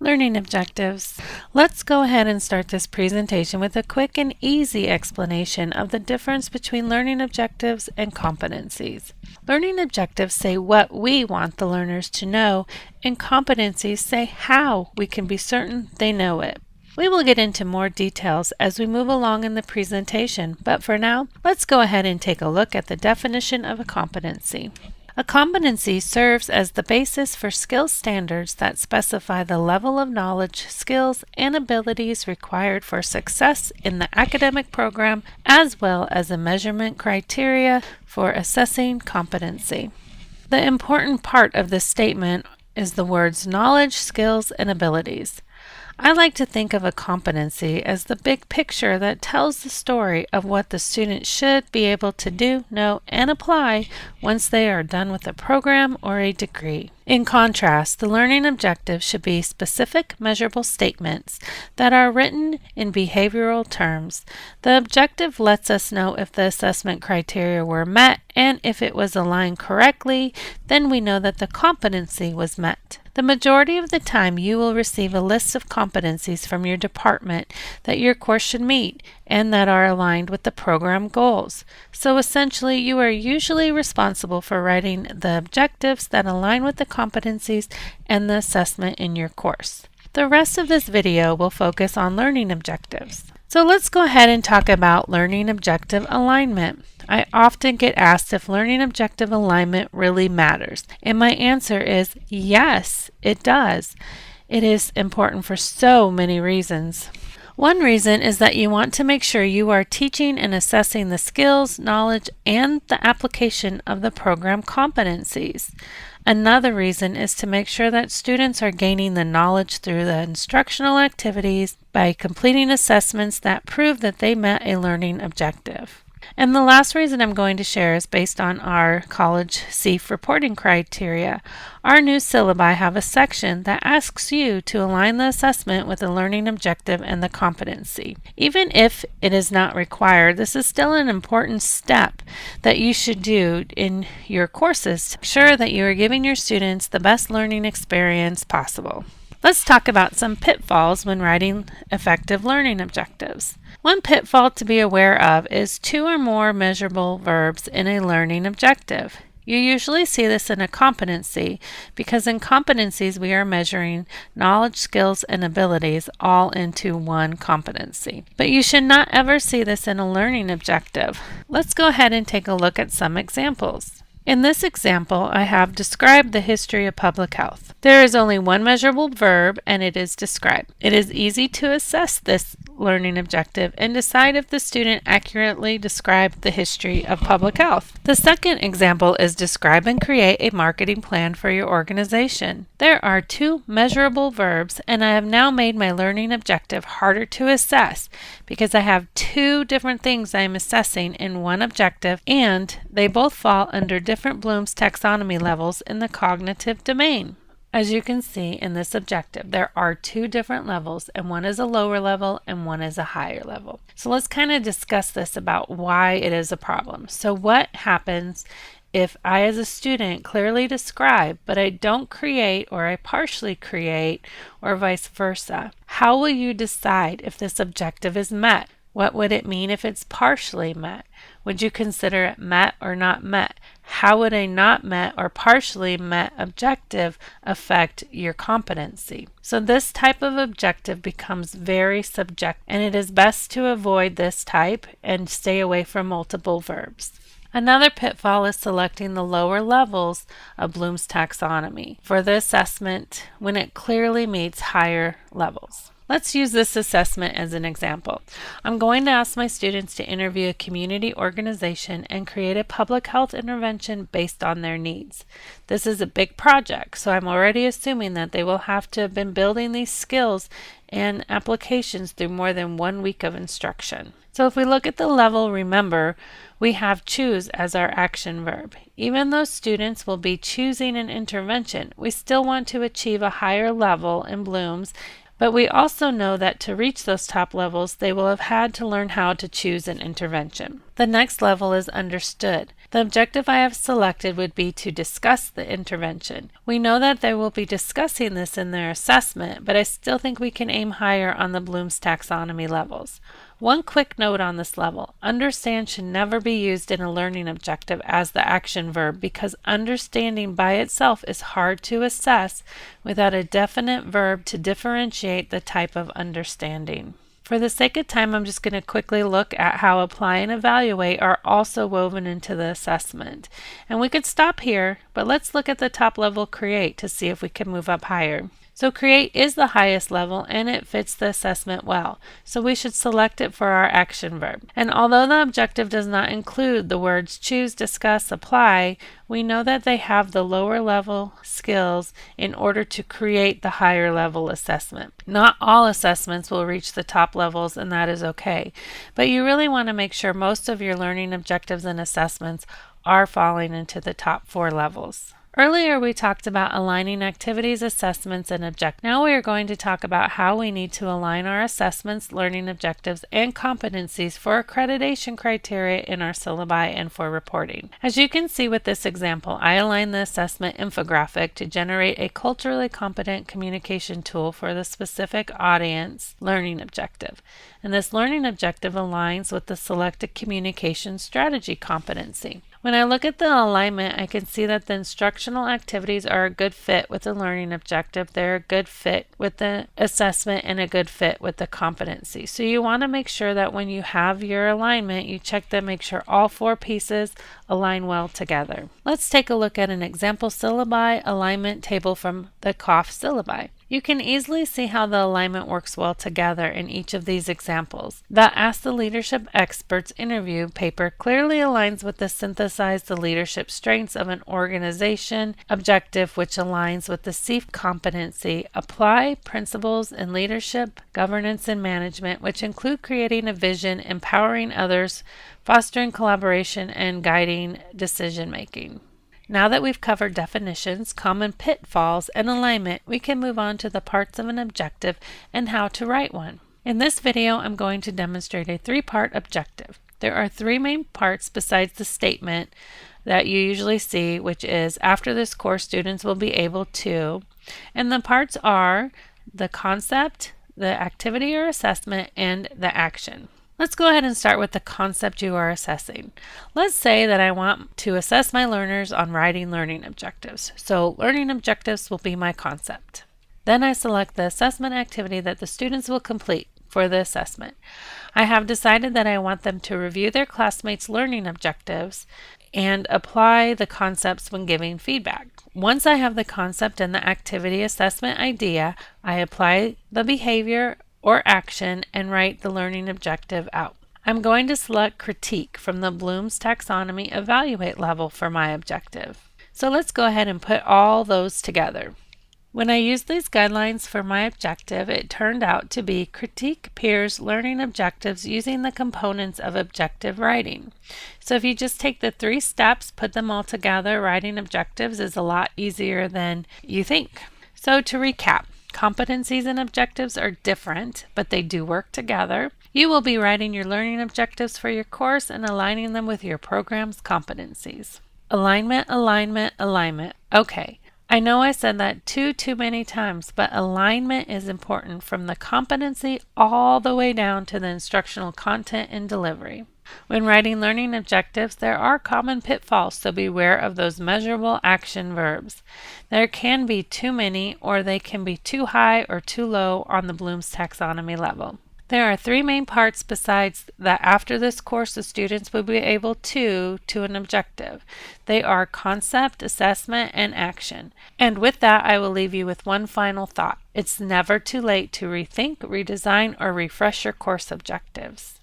Learning objectives. Let's go ahead and start this presentation with a quick and easy explanation of the difference between learning objectives and competencies. Learning objectives say what we want the learners to know, and competencies say how we can be certain they know it. We will get into more details as we move along in the presentation, but for now, let's go ahead and take a look at the definition of a competency. A competency serves as the basis for skill standards that specify the level of knowledge, skills, and abilities required for success in the academic program, as well as a measurement criteria for assessing competency. The important part of this statement is the words knowledge, skills, and abilities. I like to think of a competency as the big picture that tells the story of what the student should be able to do, know, and apply once they are done with a program or a degree. In contrast, the learning objectives should be specific, measurable statements that are written in behavioral terms. The objective lets us know if the assessment criteria were met, and if it was aligned correctly, then we know that the competency was met. The majority of the time, you will receive a list of competencies from your department that your course should meet and that are aligned with the program goals. So essentially, you are usually responsible for writing the objectives that align with the competencies and the assessment in your course. The rest of this video will focus on learning objectives. So let's go ahead and talk about learning objective alignment. I often get asked if learning objective alignment really matters, and my answer is yes, it does. It is important for so many reasons. One reason is that you want to make sure you are teaching and assessing the skills, knowledge, and the application of the program competencies. Another reason is to make sure that students are gaining the knowledge through the instructional activities by completing assessments that prove that they met a learning objective. And the last reason I'm going to share is based on our College CEEF reporting criteria. Our new syllabi have a section that asks you to align the assessment with the learning objective and the competency. Even if it is not required, this is still an important step that you should do in your courses to ensure that you are giving your students the best learning experience possible. Let's talk about some pitfalls when writing effective learning objectives. One pitfall to be aware of is 2 or more measurable verbs in a learning objective. You usually see this in a competency because in competencies we are measuring knowledge, skills, and abilities all into one competency. But you should not ever see this in a learning objective. Let's go ahead and take a look at some examples. In this example, I have described the history of public health. There is only one measurable verb, and it is describe. It is easy to assess this learning objective and decide if the student accurately described the history of public health. The second example is describe and create a marketing plan for your organization. There are 2 measurable verbs, and I have now made my learning objective harder to assess because I have 2 different things I am assessing in one objective, and they both fall under different Bloom's taxonomy levels in the cognitive domain. As you can see in this objective, there are 2 different levels, and one is a lower level and one is a higher level. So let's kind of discuss this about why it is a problem. So what happens if I as a student clearly describe, but I don't create or I partially create, or vice versa? How will you decide if this objective is met? What would it mean if it's partially met? Would you consider it met or not met? How would a not met or partially met objective affect your competency? So this type of objective becomes very subjective, and it is best to avoid this type and stay away from multiple verbs. Another pitfall is selecting the lower levels of Bloom's taxonomy for the assessment when it clearly meets higher levels. Let's use this assessment as an example. I'm going to ask my students to interview a community organization and create a public health intervention based on their needs. This is a big project, so I'm already assuming that they will have to have been building these skills and applications through more than 1 week of instruction. So if we look at the level, remember, we have choose as our action verb. Even though students will be choosing an intervention, we still want to achieve a higher level in Bloom's. But we also know that to reach those top levels, they will have had to learn how to choose an intervention. The next level is understood. The objective I have selected would be to discuss the intervention. We know that they will be discussing this in their assessment, but I still think we can aim higher on the Bloom's taxonomy levels. One quick note on this level: understand should never be used in a learning objective as the action verb because understanding by itself is hard to assess without a definite verb to differentiate the type of understanding. For the sake of time, I'm just going to quickly look at how apply and evaluate are also woven into the assessment. And we could stop here, but let's look at the top level create to see if we can move up higher. So create is the highest level and it fits the assessment well, so we should select it for our action verb. And although the objective does not include the words choose, discuss, apply, we know that they have the lower level skills in order to create the higher level assessment. Not all assessments will reach the top levels, and that is okay, but you really want to make sure most of your learning objectives and assessments are falling into the top 4 levels. Earlier we talked about aligning activities, assessments, and objectives. Now we are going to talk about how we need to align our assessments, learning objectives, and competencies for accreditation criteria in our syllabi and for reporting. As you can see with this example, I aligned the assessment infographic to generate a culturally competent communication tool for the specific audience learning objective. And this learning objective aligns with the selected communication strategy competency. When I look at the alignment, I can see that the instructional activities are a good fit with the learning objective. They're a good fit with the assessment and a good fit with the competency. So you want to make sure that when you have your alignment, you check to make sure all 4 pieces align well together. Let's take a look at an example syllabi alignment table from the COF syllabi. You can easily see how the alignment works well together in each of these examples. The Ask the Leadership Experts interview paper clearly aligns with the Synthesize the Leadership Strengths of an Organization objective, which aligns with the SEAF competency, Apply Principles in Leadership, Governance, and Management, which include creating a vision, empowering others, fostering collaboration, and guiding decision making. Now that we've covered definitions, common pitfalls, and alignment, we can move on to the parts of an objective and how to write one. In this video, I'm going to demonstrate a 3-part objective. There are 3 main parts besides the statement that you usually see, which is after this course, students will be able to, and the parts are the concept, the activity or assessment, and the action. Let's go ahead and start with the concept you are assessing. Let's say that I want to assess my learners on writing learning objectives. So learning objectives will be my concept. Then I select the assessment activity that the students will complete for the assessment. I have decided that I want them to review their classmates' learning objectives and apply the concepts when giving feedback. Once I have the concept and the activity assessment idea, I apply the behavior or action and write the learning objective out. I'm going to select critique from the Bloom's taxonomy evaluate level for my objective. So let's go ahead and put all those together. When I used these guidelines for my objective, it turned out to be critique peers' learning objectives using the components of objective writing. So if you just take the 3 steps, put them all together, writing objectives is a lot easier than you think. So to recap, competencies and objectives are different, but they do work together. You will be writing your learning objectives for your course and aligning them with your program's competencies. Alignment, alignment, alignment. Okay, I know I said that too many times, but alignment is important from the competency all the way down to the instructional content and delivery. When writing learning objectives, there are common pitfalls, so beware of those measurable action verbs. There can be too many, or they can be too high or too low on the Bloom's taxonomy level. There are 3 main parts besides that after this course the students will be able to an objective. They are concept, assessment, and action. And with that, I will leave you with one final thought. It's never too late to rethink, redesign, or refresh your course objectives.